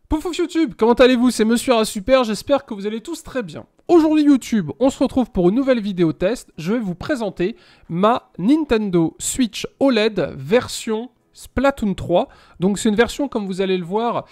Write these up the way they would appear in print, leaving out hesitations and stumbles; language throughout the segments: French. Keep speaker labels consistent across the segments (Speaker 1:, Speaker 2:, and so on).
Speaker 1: Pouf YouTube, comment allez-vous? C'est Monsieur Super, j'espère que vous allez tous très bien. Aujourd'hui YouTube, on se retrouve pour une nouvelle vidéo test. Je vais vous présenter ma Nintendo Switch OLED version Splatoon 3. Donc c'est une version, comme vous allez le voir,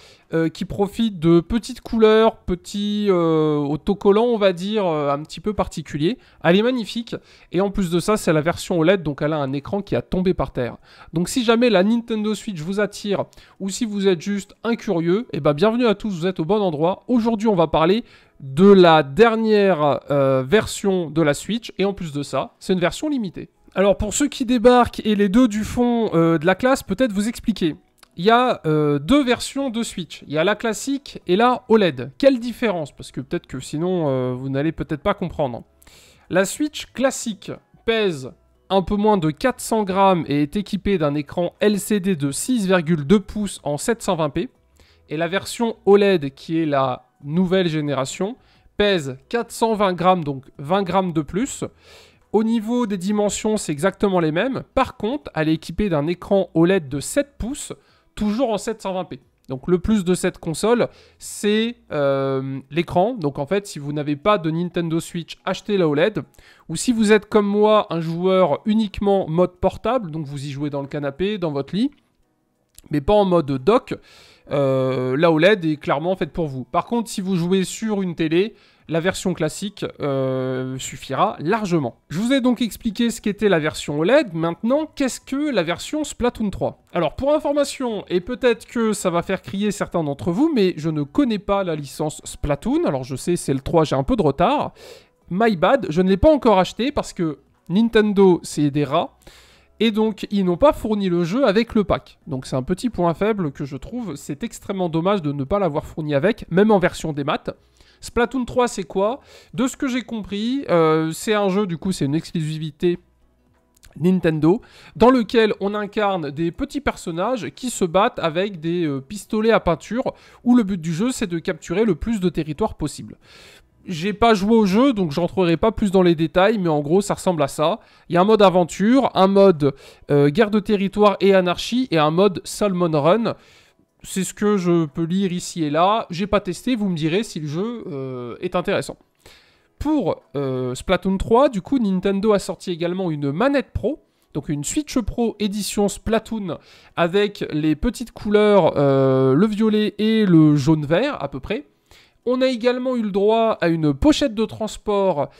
Speaker 1: qui profite de petites couleurs, petits autocollants, on va dire, un petit peu particuliers. Elle est magnifique. Et en plus de ça, c'est la version OLED, donc elle a un écran qui a tombé par terre. Donc si jamais la Nintendo Switch vous attire, ou si vous êtes juste incurieux, eh ben bienvenue à tous, vous êtes au bon endroit. Aujourd'hui, on va parler de la dernière version de la Switch. Et en plus de ça, c'est une version limitée. Alors pour ceux qui débarquent et les deux du fond de la classe, peut-être vous expliquer. Il y a deux versions de Switch. Il y a la classique et la OLED. Quelle différence? Parce que peut-être que sinon vous n'allez peut-être pas comprendre. La Switch classique pèse un peu moins de 400 grammes et est équipée d'un écran LCD de 6,2 pouces en 720p. Et la version OLED, qui est la nouvelle génération, pèse 420 grammes, donc 20 grammes de plus. Au niveau des dimensions, c'est exactement les mêmes. Par contre, elle est équipée d'un écran OLED de 7 pouces, toujours en 720p. Donc le plus de cette console, c'est l'écran. Donc en fait, si vous n'avez pas de Nintendo Switch, achetez la OLED. Ou si vous êtes comme moi, un joueur uniquement mode portable, donc vous y jouez dans le canapé, dans votre lit, mais pas en mode dock, la OLED est clairement faite pour vous. Par contre, si vous jouez sur une télé, la version classique suffira largement. Je vous ai donc expliqué ce qu'était la version OLED. Maintenant, qu'est-ce que la version Splatoon 3? Alors, pour information, et peut-être que ça va faire crier certains d'entre vous, mais je ne connais pas la licence Splatoon. Alors, je sais, c'est le 3, j'ai un peu de retard. My bad, je ne l'ai pas encore acheté parce que Nintendo, c'est des rats. Et donc, ils n'ont pas fourni le jeu avec le pack. Donc, c'est un petit point faible que je trouve. C'est extrêmement dommage de ne pas l'avoir fourni avec, même en version démat. Splatoon 3, c'est quoi? De ce que j'ai compris, c'est un jeu, du coup, c'est une exclusivité Nintendo, dans lequel on incarne des petits personnages qui se battent avec des pistolets à peinture, où le but du jeu, c'est de capturer le plus de territoire possible. J'ai pas joué au jeu, donc j'entrerai pas plus dans les détails, mais en gros, ça ressemble à ça. Il y a un mode aventure, un mode guerre de territoire et anarchie, et un mode Salmon Run. C'est ce que je peux lire ici et là. J'ai pas testé, vous me direz si le jeu est intéressant. Pour Splatoon 3, du coup, Nintendo a sorti également une manette Pro, donc une Switch Pro édition Splatoon, avec les petites couleurs, le violet et le jaune-vert à peu près. On a également eu le droit à une pochette de transport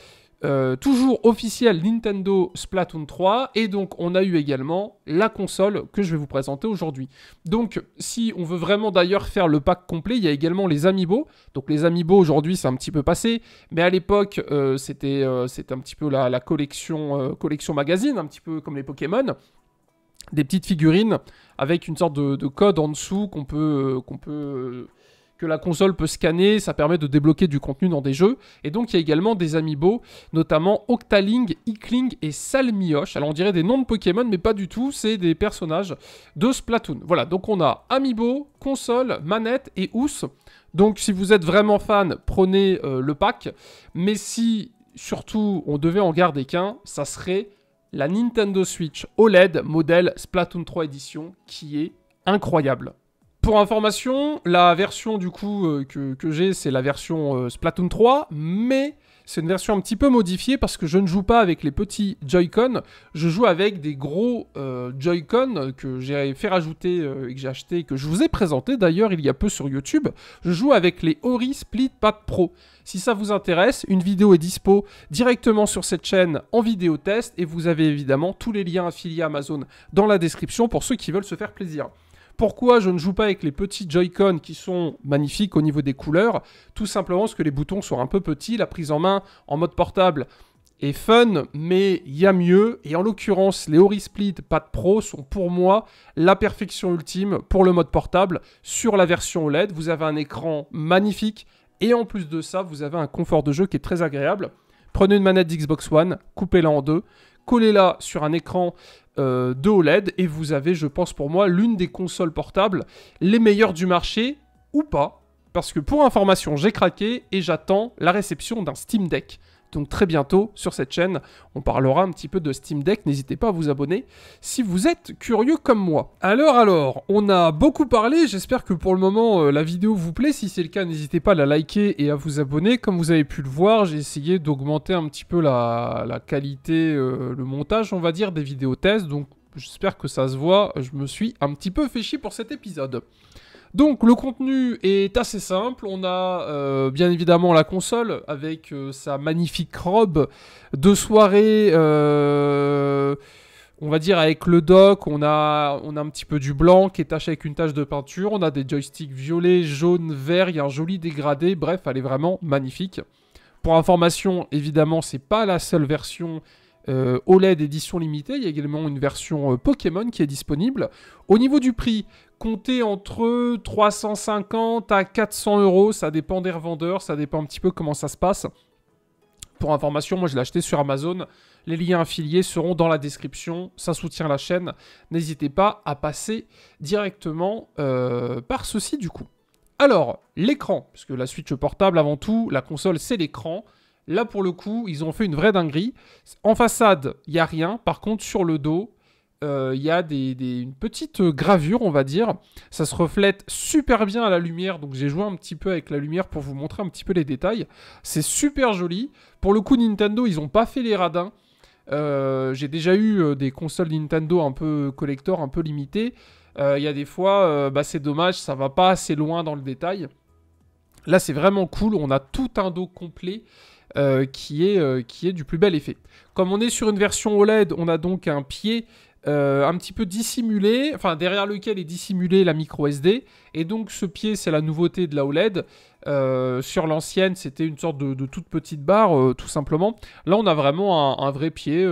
Speaker 1: toujours officielle Nintendo Splatoon 3. Et donc on a eu également la console que je vais vous présenter aujourd'hui. Donc si on veut vraiment d'ailleurs faire le pack complet, il y a également les Amiibo. Donc les Amiibo aujourd'hui c'est un petit peu passé. Mais à l'époque c'était un petit peu la collection magazine, un petit peu comme les Pokémon. Des petites figurines avec une sorte de code en dessous que la console peut scanner, ça permet de débloquer du contenu dans des jeux. Et donc il y a également des Amiibo, notamment Octaling, Inkling et Salmioche. Alors on dirait des noms de Pokémon, mais pas du tout, c'est des personnages de Splatoon. Voilà, donc on a Amiibo, console, manette et housse. Donc si vous êtes vraiment fan, prenez le pack. Mais si, surtout, on devait en garder qu'un, ça serait la Nintendo Switch OLED modèle Splatoon 3 édition, qui est incroyable. Pour information, la version du coup que j'ai, c'est la version Splatoon 3, mais c'est une version un petit peu modifiée parce que je ne joue pas avec les petits Joy-Con, je joue avec des gros Joy-Con que j'ai fait rajouter et que j'ai acheté et que je vous ai présenté d'ailleurs il y a peu sur YouTube. Je joue avec les Ori Split Pad Pro. Si ça vous intéresse, une vidéo est dispo directement sur cette chaîne en vidéo test et vous avez évidemment tous les liens affiliés à Amazon dans la description pour ceux qui veulent se faire plaisir. Pourquoi je ne joue pas avec les petits Joy-Con qui sont magnifiques au niveau des couleurs? Tout simplement parce que les boutons sont un peu petits, la prise en main en mode portable est fun, mais il y a mieux. Et en l'occurrence, les Ori Split Pad Pro sont pour moi la perfection ultime pour le mode portable. Sur la version OLED, vous avez un écran magnifique et en plus de ça, vous avez un confort de jeu qui est très agréable. Prenez une manette d'Xbox One, coupez-la en deux, collez-la sur un écran de OLED et vous avez, je pense pour moi, l'une des consoles portables les meilleures du marché ou pas. Parce que pour information, j'ai craqué et j'attends la réception d'un Steam Deck. Donc très bientôt sur cette chaîne, on parlera un petit peu de Steam Deck. N'hésitez pas à vous abonner si vous êtes curieux comme moi. Alors, on a beaucoup parlé. J'espère que pour le moment, la vidéo vous plaît. Si c'est le cas, n'hésitez pas à la liker et à vous abonner. Comme vous avez pu le voir, j'ai essayé d'augmenter un petit peu la qualité, le montage, on va dire, des vidéos tests. Donc j'espère que ça se voit. Je me suis un petit peu fait chier pour cet épisode. Donc le contenu est assez simple, on a bien évidemment la console avec sa magnifique robe de soirée, on va dire avec le dock, on a un petit peu du blanc qui est taché avec une tache de peinture, on a des joysticks violets, jaunes, verts, il y a un joli dégradé, bref elle est vraiment magnifique. Pour information, évidemment c'est pas la seule version OLED édition limitée, il y a également une version Pokémon qui est disponible. Au niveau du prix, comptez entre 350 à 400 euros, ça dépend des revendeurs, ça dépend un petit peu comment ça se passe. Pour information, moi je l'ai acheté sur Amazon, les liens affiliés seront dans la description, ça soutient la chaîne, n'hésitez pas à passer directement par ceci du coup. Alors, l'écran, parce que la Switch portable avant tout, la console c'est l'écran. Là, pour le coup, ils ont fait une vraie dinguerie. En façade, il n'y a rien. Par contre, sur le dos, il y a une petite gravure, on va dire. Ça se reflète super bien à la lumière. Donc, j'ai joué un petit peu avec la lumière pour vous montrer un petit peu les détails. C'est super joli. Pour le coup, Nintendo, ils n'ont pas fait les radins. J'ai déjà eu des consoles Nintendo un peu collector, un peu limitées. Il y a des fois, c'est dommage, ça va pas assez loin dans le détail. Là, c'est vraiment cool. On a tout un dos complet. Qui est du plus bel effet. Comme on est sur une version OLED, on a donc un pied un petit peu dissimulé, enfin derrière lequel est dissimulée la micro SD, et donc ce pied c'est la nouveauté de la OLED. Sur l'ancienne c'était une sorte de toute petite barre tout simplement. Là on a vraiment un vrai pied,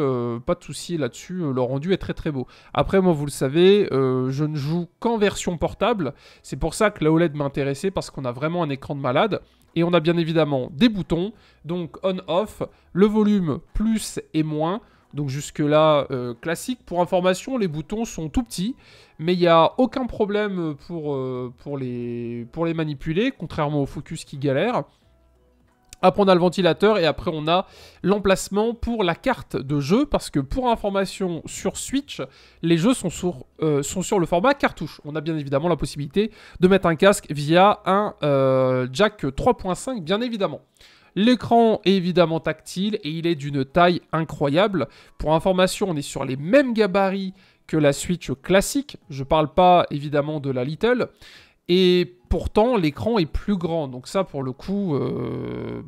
Speaker 1: pas de souci là-dessus, le rendu est très très beau. Après moi vous le savez, je ne joue qu'en version portable, c'est pour ça que la OLED m'intéressait parce qu'on a vraiment un écran de malade. Et on a bien évidemment des boutons, donc on-off, le volume plus et moins, donc jusque-là classique. Pour information, les boutons sont tout petits, mais il n'y a aucun problème pour les manipuler, contrairement au Focus qui galère. Après, on a le ventilateur et après, on a l'emplacement pour la carte de jeu. Parce que pour information, sur Switch, les jeux sont sur le format cartouche. On a bien évidemment la possibilité de mettre un casque via un jack 3.5, bien évidemment. L'écran est évidemment tactile et il est d'une taille incroyable. Pour information, on est sur les mêmes gabarits que la Switch classique. Je ne parle pas évidemment de la Little. Et pourtant, l'écran est plus grand. Donc ça, pour le coup,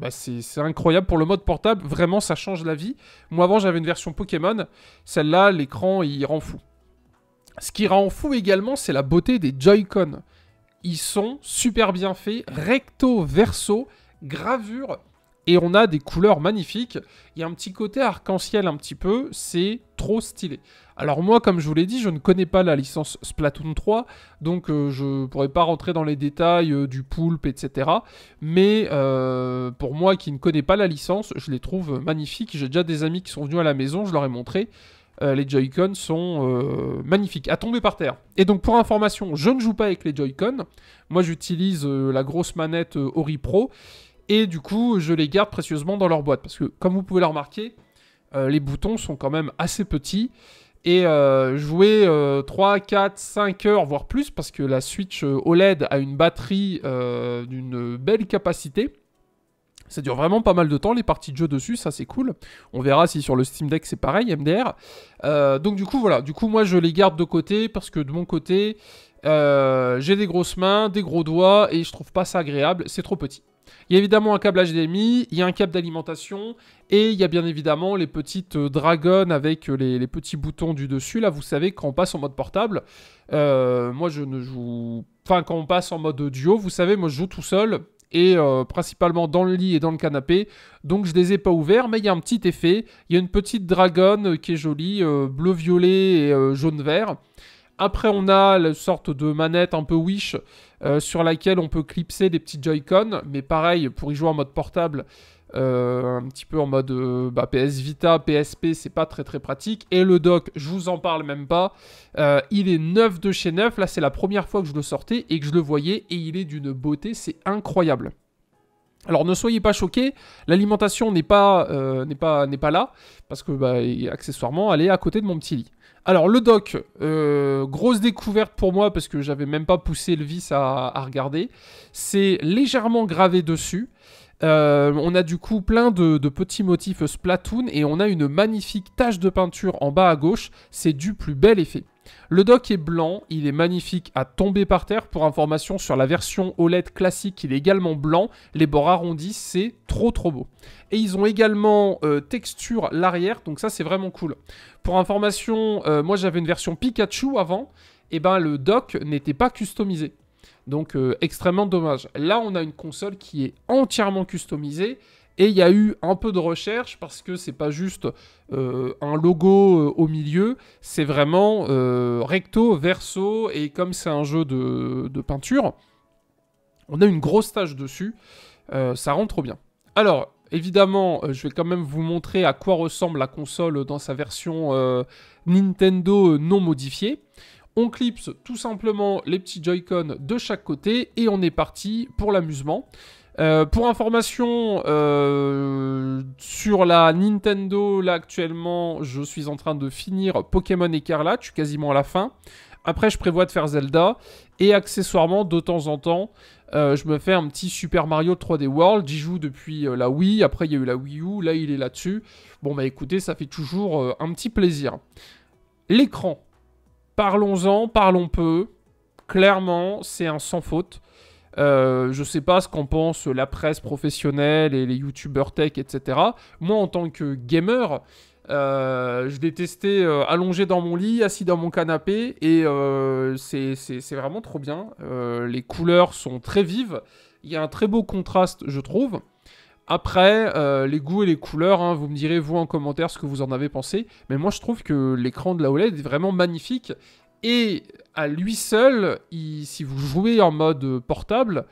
Speaker 1: c'est incroyable. Pour le mode portable, vraiment, ça change la vie. Moi, avant, j'avais une version Pokémon. Celle-là, l'écran, il rend fou. Ce qui rend fou également, c'est la beauté des Joy-Con. Ils sont super bien faits. Recto, verso, gravure. Et on a des couleurs magnifiques. Il y a un petit côté arc-en-ciel un petit peu. C'est trop stylé. Alors moi, comme je vous l'ai dit, je ne connais pas la licence Splatoon 3. Donc je ne pourrais pas rentrer dans les détails du poulpe, etc. Mais pour moi qui ne connais pas la licence, je les trouve magnifiques. J'ai déjà des amis qui sont venus à la maison, je leur ai montré. Les Joy-Con sont magnifiques, à tomber par terre. Et donc pour information, je ne joue pas avec les Joy-Con. Moi j'utilise la grosse manette Ori Pro. Et du coup, je les garde précieusement dans leur boîte. Parce que, comme vous pouvez le remarquer, les boutons sont quand même assez petits. Et jouer 3, 4, 5 heures, voire plus, parce que la Switch OLED a une batterie d'une belle capacité. Ça dure vraiment pas mal de temps, les parties de jeu dessus, ça c'est cool. On verra si sur le Steam Deck c'est pareil, MDR. Donc du coup, voilà. Du coup, moi je les garde de côté, parce que de mon côté, j'ai des grosses mains, des gros doigts, et je trouve pas ça agréable, c'est trop petit. Il y a évidemment un câble HDMI, il y a un câble d'alimentation et il y a bien évidemment les petites dragons avec les petits boutons du dessus. Là, vous savez, quand on passe en mode portable, moi je ne joue... Enfin, quand on passe en mode duo, vous savez, moi je joue tout seul et principalement dans le lit et dans le canapé. Donc je les ai pas ouverts, mais il y a un petit effet. Il y a une petite dragon qui est jolie, bleu-violet et jaune-vert. Après, on a la sorte de manette un peu Wish sur laquelle on peut clipser des petits Joy-Con. Mais pareil, pour y jouer en mode portable, un petit peu en mode PS Vita, PSP, c'est pas très très pratique. Et le dock, je vous en parle même pas. Il est neuf de chez neuf. Là, c'est la première fois que je le sortais et que je le voyais. Et il est d'une beauté, c'est incroyable. Alors ne soyez pas choqués, l'alimentation n'est pas là, parce que bah, accessoirement elle est à côté de mon petit lit. Alors le dock, grosse découverte pour moi parce que j'avais même pas poussé le vis à regarder. C'est légèrement gravé dessus. On a du coup plein de petits motifs Splatoon et on a une magnifique tache de peinture en bas à gauche. C'est du plus bel effet. Le dock est blanc, il est magnifique à tomber par terre. Pour information, sur la version OLED classique, il est également blanc. Les bords arrondis, c'est trop beau. Et ils ont également texture l'arrière, donc ça c'est vraiment cool. Pour information, moi j'avais une version Pikachu avant, et ben le dock n'était pas customisé. Donc extrêmement dommage. Là on a une console qui est entièrement customisée. Et il y a eu un peu de recherche parce que c'est pas juste un logo au milieu, c'est vraiment recto, verso, et comme c'est un jeu de peinture, on a une grosse tache dessus, ça rend trop bien. Alors, évidemment, je vais quand même vous montrer à quoi ressemble la console dans sa version Nintendo non modifiée. On clipse tout simplement les petits Joy-Con de chaque côté et on est parti pour l'amusement. Pour information, sur la Nintendo, là actuellement, je suis en train de finir Pokémon Écarlate, je suis quasiment à la fin. Après, je prévois de faire Zelda. Et accessoirement, de temps en temps, je me fais un petit Super Mario 3D World. J'y joue depuis la Wii, après il y a eu la Wii U, là il est là-dessus. Bon bah écoutez, ça fait toujours un petit plaisir. L'écran, parlons-en, parlons peu. Clairement, c'est un sans faute. Je sais pas ce qu'en pense la presse professionnelle et les youtubeurs tech, etc. Moi, en tant que gamer, je l'ai testé allongé dans mon lit, assis dans mon canapé, et c'est vraiment trop bien. Les couleurs sont très vives. Il y a un très beau contraste, je trouve. Après, les goûts et les couleurs, hein, vous me direz, vous, en commentaire, ce que vous en avez pensé. Mais moi, je trouve que l'écran de la OLED est vraiment magnifique. Et à lui seul, si vous jouez en mode portable,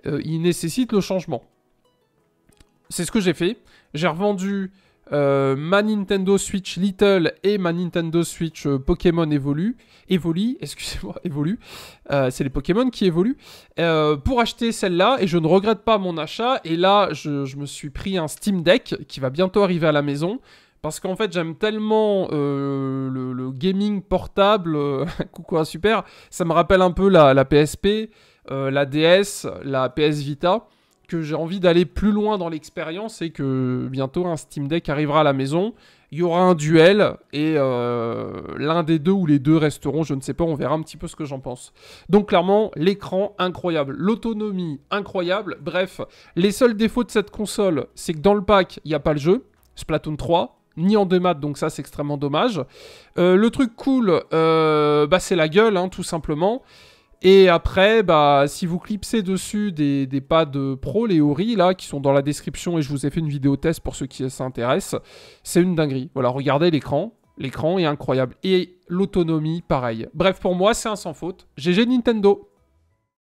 Speaker 1: il nécessite le changement. C'est ce que j'ai fait. J'ai revendu ma Nintendo Switch Little et ma Nintendo Switch Pokémon Evoli, excusez-moi, Evolu. C'est les Pokémon qui évoluent. Pour acheter celle-là, et je ne regrette pas mon achat. Et là, je me suis pris un Steam Deck qui va bientôt arriver à la maison. Parce qu'en fait, j'aime tellement le gaming portable, coucou à super, ça me rappelle un peu la PSP, la DS, la PS Vita, que j'ai envie d'aller plus loin dans l'expérience et que bientôt un Steam Deck arrivera à la maison. Il y aura un duel et l'un des deux ou les deux resteront, je ne sais pas, on verra un petit peu ce que j'en pense. Donc clairement, l'écran incroyable, l'autonomie incroyable, bref, les seuls défauts de cette console, c'est que dans le pack, il n'y a pas le jeu, Splatoon 3, ni en démat, donc ça c'est extrêmement dommage. Le truc cool, bah, c'est la gueule, hein, tout simplement. Et après, bah, si vous clipsez dessus des pads pro, les Ori, là, qui sont dans la description, et je vous ai fait une vidéo test pour ceux qui s'intéressent, c'est une dinguerie. Voilà, regardez l'écran est incroyable. Et l'autonomie, pareil. Bref, pour moi, c'est un sans faute. GG Nintendo.